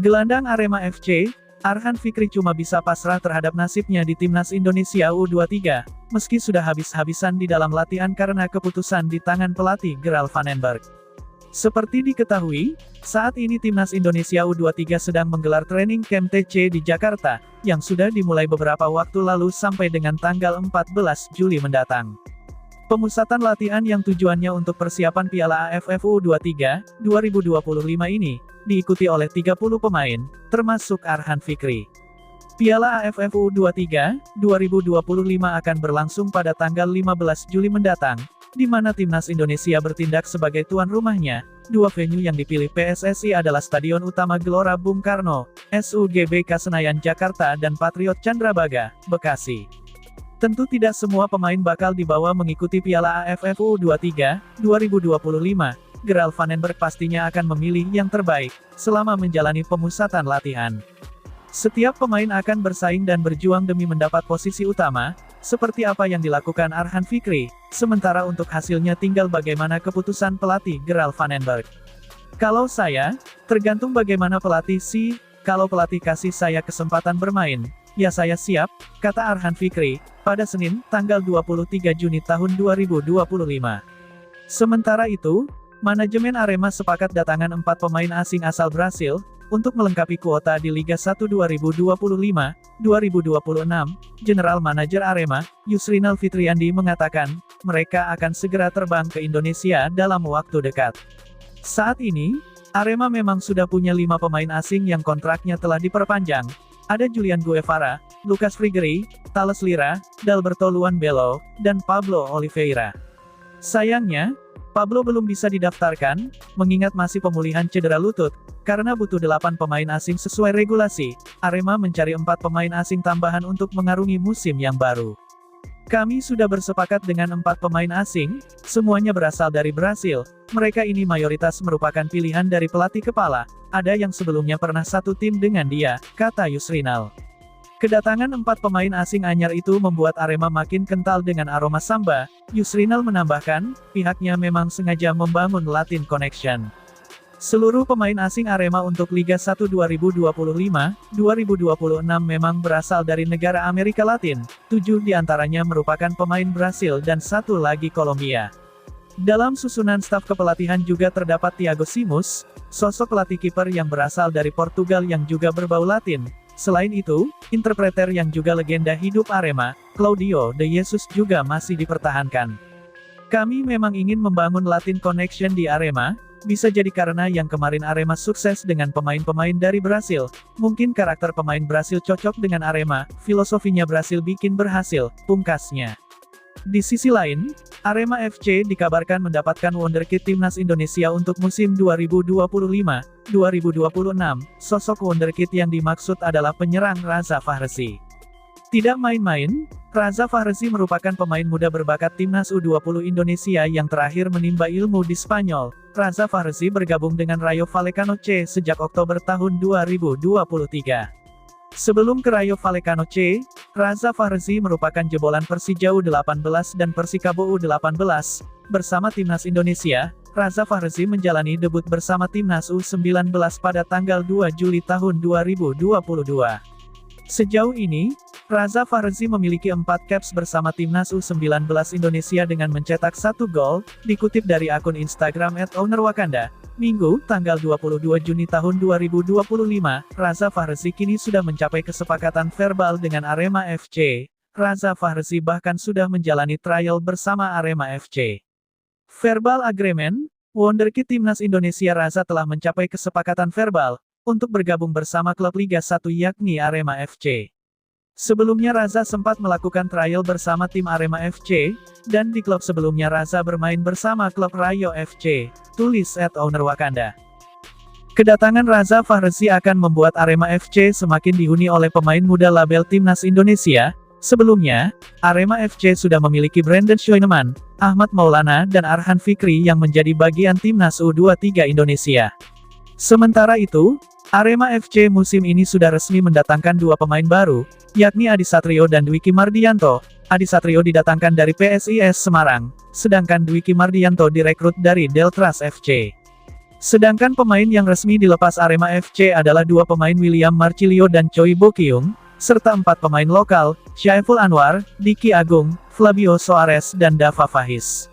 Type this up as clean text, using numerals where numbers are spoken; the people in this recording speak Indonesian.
Gelandang Arema FC, Arhan Fikri cuma bisa pasrah terhadap nasibnya di Timnas Indonesia U23, meski sudah habis-habisan di dalam latihan karena keputusan di tangan pelatih Gerald Vandenberg. Seperti diketahui, saat ini Timnas Indonesia U23 sedang menggelar training camp TC di Jakarta, yang sudah dimulai beberapa waktu lalu sampai dengan tanggal 14 Juli mendatang. Pemusatan latihan yang tujuannya untuk persiapan Piala AFF U23 2025 ini, diikuti oleh 30 pemain, termasuk Arhan Fikri. Piala AFF U23 2025 akan berlangsung pada tanggal 15 Juli mendatang, di mana Timnas Indonesia bertindak sebagai tuan rumahnya. Dua venue yang dipilih PSSI adalah Stadion Utama Gelora Bung Karno, SUGBK Senayan Jakarta dan Patriot Candrabaga, Bekasi. Tentu tidak semua pemain bakal dibawa mengikuti Piala AFF U23 2025. Gerald Vandenberg pastinya akan memilih yang terbaik selama menjalani pemusatan latihan. Setiap pemain akan bersaing dan berjuang demi mendapat posisi utama, seperti apa yang dilakukan Arhan Fikri, sementara untuk hasilnya tinggal bagaimana keputusan pelatih Gerald Vandenberg. Kalau saya, tergantung bagaimana pelatih sih, kalau pelatih kasih saya kesempatan bermain, ya saya siap, kata Arhan Fikri, pada Senin, tanggal 23 Juni tahun 2025. Sementara itu, manajemen Arema sepakat datangan 4 pemain asing asal Brasil, untuk melengkapi kuota di Liga 1 2025-2026, General Manager Arema, Yusrinal Fitriandi mengatakan, mereka akan segera terbang ke Indonesia dalam waktu dekat. Saat ini, Arema memang sudah punya 5 pemain asing yang kontraknya telah diperpanjang. Ada Julian Guevara, Lucas Frigeri, Thales Lira, Dalberto Luan Belo, dan Pablo Oliveira. Sayangnya, Pablo belum bisa didaftarkan, mengingat masih pemulihan cedera lutut, karena butuh 8 pemain asing sesuai regulasi. Arema mencari 4 pemain asing tambahan untuk mengarungi musim yang baru. Kami sudah bersepakat dengan 4 pemain asing, semuanya berasal dari Brasil. Mereka ini mayoritas merupakan pilihan dari pelatih kepala, ada yang sebelumnya pernah satu tim dengan dia, kata Yusrinal. Kedatangan 4 pemain asing anyar itu membuat Arema makin kental dengan aroma samba. Yusrinal menambahkan, pihaknya memang sengaja membangun Latin Connection. Seluruh pemain asing Arema untuk Liga 1 2025-2026 memang berasal dari negara Amerika Latin, 7 diantaranya merupakan pemain Brasil dan 1 lagi Kolombia. Dalam susunan staf kepelatihan juga terdapat Thiago Simões, sosok pelatih kiper yang berasal dari Portugal yang juga berbau Latin. Selain itu, interpreter yang juga legenda hidup Arema, Claudio de Jesus juga masih dipertahankan. Kami memang ingin membangun Latin Connection di Arema, bisa jadi karena yang kemarin Arema sukses dengan pemain-pemain dari Brasil, mungkin karakter pemain Brasil cocok dengan Arema, filosofinya Brasil bikin berhasil, pungkasnya. Di sisi lain, Arema FC dikabarkan mendapatkan wonderkid Timnas Indonesia untuk musim 2025-2026. Sosok wonderkid yang dimaksud adalah penyerang Raza Fahrezi. Tidak main-main, Raza Fahrezi merupakan pemain muda berbakat Timnas U20 Indonesia yang terakhir menimba ilmu di Spanyol. Raza Fahrezi bergabung dengan Rayo Vallecano C sejak Oktober tahun 2023. Sebelum ke Rayo Vallecano C, Raza Fahrezi merupakan jebolan Persija U18 dan Persikabo U18. Bersama Timnas Indonesia, Raza Fahrezi menjalani debut bersama Timnas U19 pada tanggal 2 Juli tahun 2022. Sejauh ini, Raza Fahrezi memiliki 4 caps bersama Timnas U19 Indonesia dengan mencetak 1 gol, dikutip dari akun Instagram @ownerwakanda. Minggu, tanggal 22 Juni tahun 2025, Raza Fahrezi kini sudah mencapai kesepakatan verbal dengan Arema FC. Raza Fahrezi bahkan sudah menjalani trial bersama Arema FC. Verbal agreement, wonderkid Timnas Indonesia Raza telah mencapai kesepakatan verbal, untuk bergabung bersama klub Liga 1 yakni Arema FC. Sebelumnya Raza sempat melakukan trial bersama tim Arema FC, dan di klub sebelumnya Raza bermain bersama klub Rayo FC, tulis @ownerwakanda. Kedatangan Raza Fahrezi akan membuat Arema FC semakin dihuni oleh pemain muda label Timnas Indonesia. Sebelumnya, Arema FC sudah memiliki Brandon Schoeneman, Ahmad Maulana dan Arhan Fikri yang menjadi bagian Timnas U23 Indonesia. Sementara itu, Arema FC musim ini sudah resmi mendatangkan 2 pemain baru, yakni Adi Satrio dan Dwiki Mardianto. Adi Satrio didatangkan dari PSIS Semarang, sedangkan Dwiki Mardianto direkrut dari Deltras FC. Sedangkan pemain yang resmi dilepas Arema FC adalah 2 pemain William Marcilio dan Choi Bo-kyung, serta 4 pemain lokal, Syaiful Anwar, Diki Agung, Flavio Soares dan Dava Fahis.